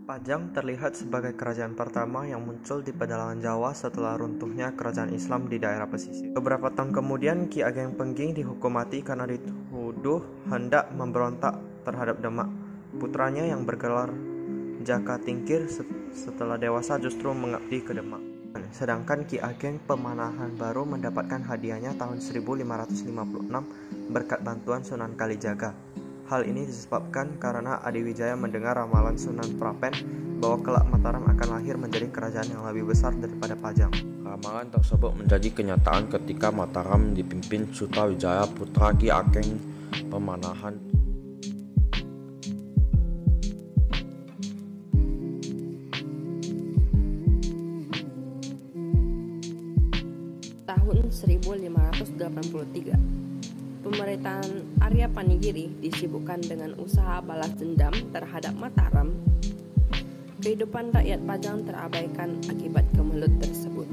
Pajang terlihat sebagai kerajaan pertama yang muncul di pedalaman Jawa setelah runtuhnya kerajaan Islam di daerah pesisir. Beberapa tahun kemudian, Ki Ageng Pengging dihukum mati karena dituduh hendak memberontak terhadap Demak. Putranya yang bergelar Jaka Tingkir setelah dewasa justru mengabdi ke Demak. Sedangkan Ki Ageng Pemanahan baru mendapatkan hadiahnya tahun 1556 berkat bantuan Sunan Kalijaga. Hal ini disebabkan karena Adiwijaya mendengar ramalan Sunan Prapen bahwa kelak Mataram akan lahir menjadi kerajaan yang lebih besar daripada Pajang. Ramalan tersebut menjadi kenyataan ketika Mataram dipimpin Sutawijaya putra Ki Ageng Pemanahan. Tahun 1583, pemerintahan Arya Panigiri disibukkan dengan usaha balas dendam terhadap Mataram. Kehidupan rakyat Pajang terabaikan akibat kemelut tersebut.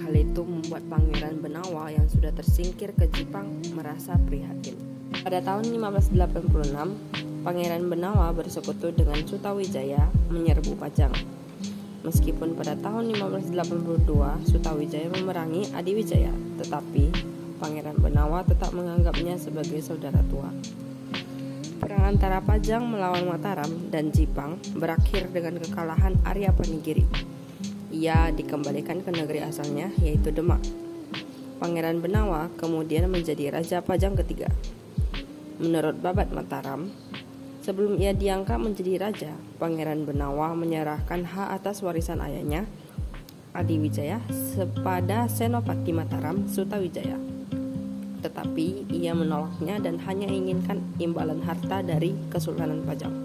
Hal itu membuat Pangeran Benawa yang sudah tersingkir ke Jipang merasa prihatin. Pada tahun 1586, Pangeran Benawa bersekutu dengan Sutawijaya menyerbu Pajang. Meskipun pada tahun 1582 Sutawijaya memerangi Adiwijaya, tetapi Pangeran Benawa tetap menganggapnya sebagai saudara tua. Perang antara Pajang melawan Mataram dan Jipang berakhir dengan kekalahan Arya Panigiri. Ia dikembalikan ke negeri asalnya, yaitu Demak. Pangeran Benawa kemudian menjadi Raja Pajang ketiga. Menurut Babat Mataram, sebelum ia diangkat menjadi raja, Pangeran Benawa menyerahkan hak atas warisan ayahnya, Adiwijaya, kepada Senopati Mataram, Sutawijaya. Tetapi ia menolaknya dan hanya inginkan imbalan harta dari Kesultanan Pajang.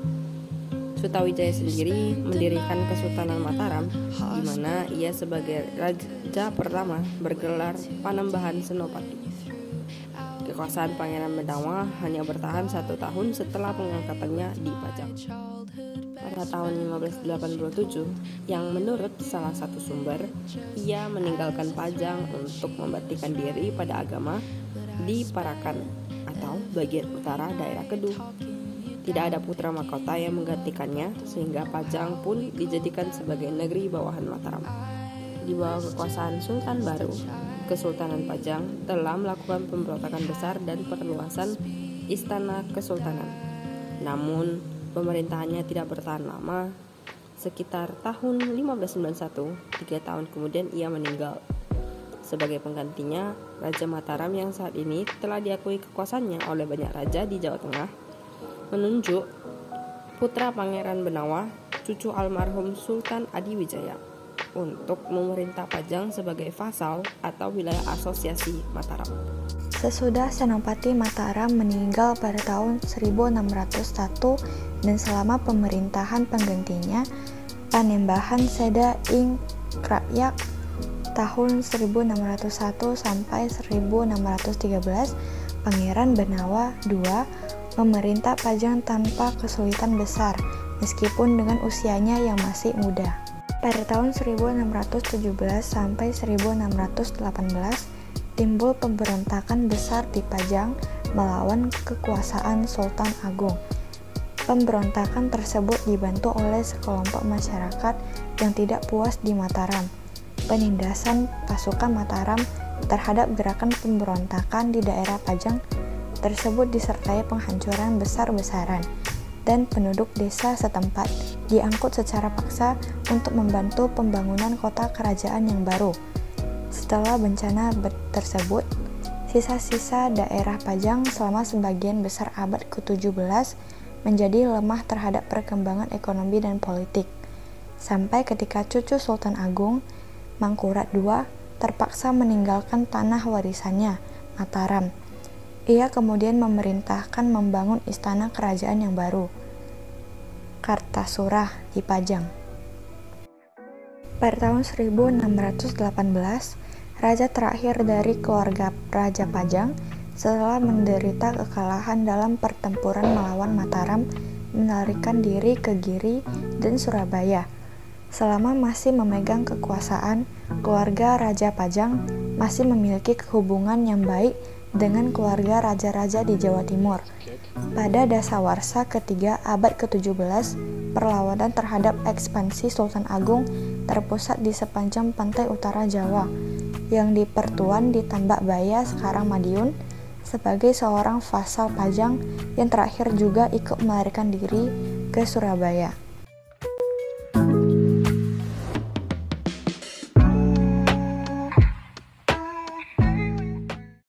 Sutawijaya sendiri mendirikan Kesultanan Mataram, di mana ia sebagai raja pertama bergelar Panembahan Senopati. Kekuasaan Pangeran Benawa hanya bertahan 1 tahun setelah pengangkatannya di Pajang. Pada tahun 1587, yang menurut salah satu sumber, ia meninggalkan Pajang untuk membaktikan diri pada agama di Parakan atau bagian utara daerah Keduh. Tidak ada putra mahkota yang menggantikannya, sehingga Pajang pun dijadikan sebagai negeri bawahan Mataram. Di bawah kekuasaan Sultan baru, Kesultanan Pajang telah melakukan pemberontakan besar dan perluasan istana kesultanan. Namun, pemerintahannya tidak bertahan lama. Sekitar tahun 1591, 3 tahun kemudian ia meninggal. Sebagai penggantinya, Raja Mataram yang saat ini telah diakui kekuasaannya oleh banyak raja di Jawa Tengah, menunjuk putra Pangeran Benawa, cucu almarhum Sultan Adiwijaya, untuk memerintah Pajang sebagai vasal atau wilayah asosiasi Mataram. Sesudah Senopati Mataram meninggal pada tahun 1601 dan selama pemerintahan penggantinya, Panembahan Seda ing Krapyak tahun 1601 sampai 1613, Pangeran Benawa II memerintah Pajang tanpa kesulitan besar, meskipun dengan usianya yang masih muda. Pada tahun 1617 sampai 1618, timbul pemberontakan besar di Pajang melawan kekuasaan Sultan Agung. Pemberontakan tersebut dibantu oleh sekelompok masyarakat yang tidak puas di Mataram. Penindasan pasukan Mataram terhadap gerakan pemberontakan di daerah Pajang tersebut disertai penghancuran besar-besaran, dan penduduk desa setempat diangkut secara paksa untuk membantu pembangunan kota kerajaan yang baru. Setelah bencana tersebut, sisa-sisa daerah Pajang selama sebagian besar abad ke-17 menjadi lemah terhadap perkembangan ekonomi dan politik, sampai ketika cucu Sultan Agung, Mangkurat II, terpaksa meninggalkan tanah warisannya, Mataram. Ia kemudian memerintahkan membangun istana kerajaan yang baru, Kartasura, di Pajang. Pada tahun 1618, raja terakhir dari keluarga Raja Pajang setelah menderita kekalahan dalam pertempuran melawan Mataram melarikan diri ke Giri dan Surabaya. Selama masih memegang kekuasaan, keluarga Raja Pajang masih memiliki hubungan yang baik dengan keluarga raja-raja di Jawa Timur. Pada dasawarsa ketiga abad ke-17, perlawanan terhadap ekspansi Sultan Agung terpusat di sepanjang pantai utara Jawa, yang dipertuan di Tambak Baya sekarang Madiun, sebagai seorang vasal Pajang yang terakhir juga ikut melarikan diri ke Surabaya.